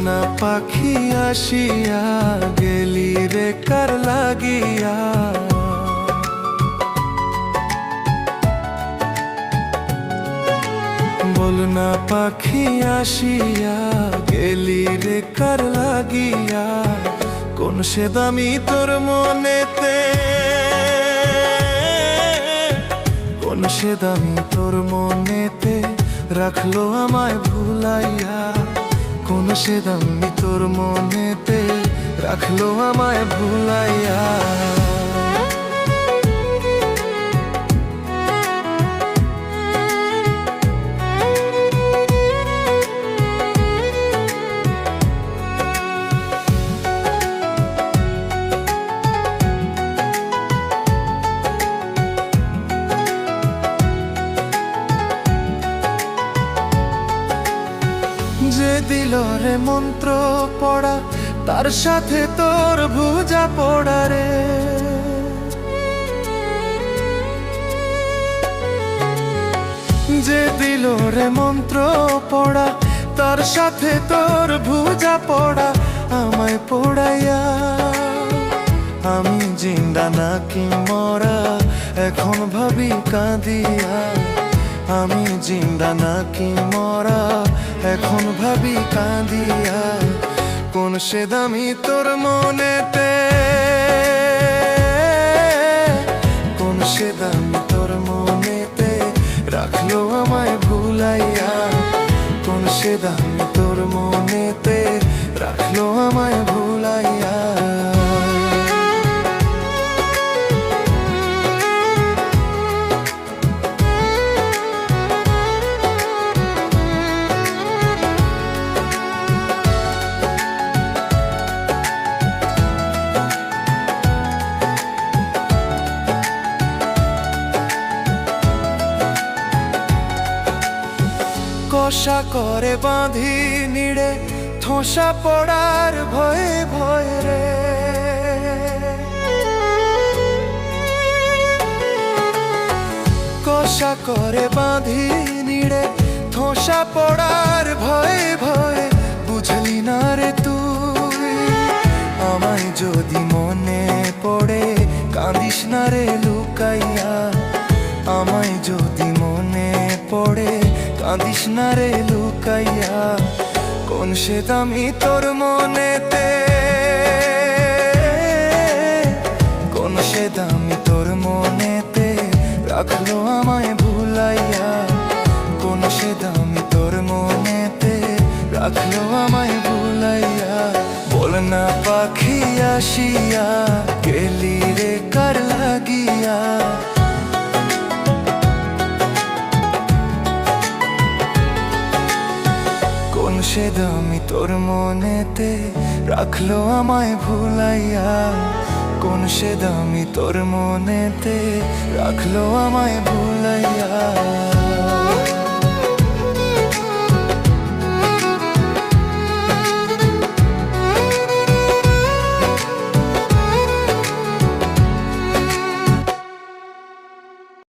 না পাখি আসিয়া গেলি রে কার লাগিয়া। বল না পাখি আসিয়া গেলি রে কার লাগিয়া। কোন সে দামি তোর মনেতে, কোন সে দামি তোর মনেতে রাখলো আমায় ভুলাইয়া। কোন সে দামি তোর মনেতে রাখলো আমায় ভুলাইয়া। যে দিল রে মন্ত্র পড়া তার সাথে তোর ভুজা পড়া রে। যে দিল রে মন্ত্র পড়া তার সাথে তোর ভুজা পড়া আমায় পড়াইয়া। আমি জিন্দা নাকি মরা এখন ভাবি কাঁদিয়া। আমি জিন্দা নাকি মরা এখন ভাবি কাঁদিয়া। কোন সে দামি তোর মনেতে, কোন সে দামি তোর মনেতে রাখলো আমায় ভুলাইয়া। কোন সে দামি তোর মনেতে রাখলো আমায় ভুলাইয়া। কষা করে বাঁধি নিড়ে ঠোসা পড়ার ভয়ে ভয়ে রে। কষা করে বাঁধি নিড়ে ঠোসা পড়ার ভয়ে ভয়ে বুঝলি না রে তুই। আমায় যদি মনে পড়ে কাঁদিস না রে লুকাইয়া। আমায় যদি মনে পড়ে কাঁদিস না রে লুকাইয়া। কোন সে দামি তোর মনেতে, কোন সে দামি তোর মনেতে রাখলো আমায় ভুলাইয়া। কোন সে দামি তোর মনেতে রাখলো আমায় ভুলাইয়া। বল না পাখি আসিয়া গেলি রে কার লাগিয়া। কোন সে দামি তোর মনেতে রাখলো আমায় ভুলাইয়া। কোন সে দামি তোর মনেতে রাখলো আমায় ভুলাইয়া।